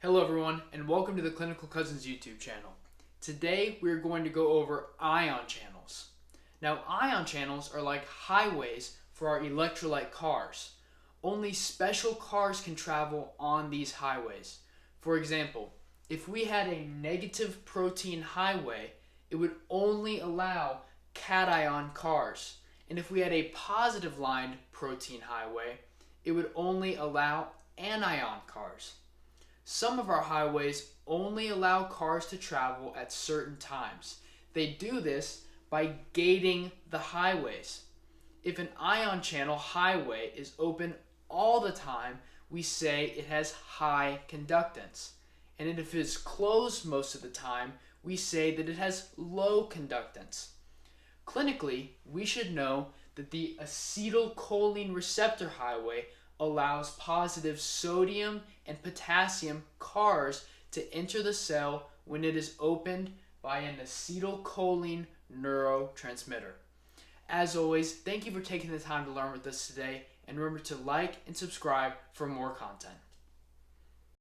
Hello everyone, and welcome to the Clinical Cousins YouTube channel. Today we're going to go over ion channels. Now, ion channels are like highways for our electrolyte cars. Only special cars can travel on these highways. For example, if we had a negative protein highway, it would only allow cation cars. And if we had a positive lined protein highway, it would only allow anion cars. Some of our highways only allow cars to travel at certain times. They do this by gating the highways. If an ion channel highway is open all the time, we say it has high conductance. And if it is closed most of the time, we say that it has low conductance. Clinically, we should know that the acetylcholine receptor highway allows positive sodium and potassium cars to enter the cell when it is opened by an acetylcholine neurotransmitter. As always, thank you for taking the time to learn with us today, and remember to like and subscribe for more content.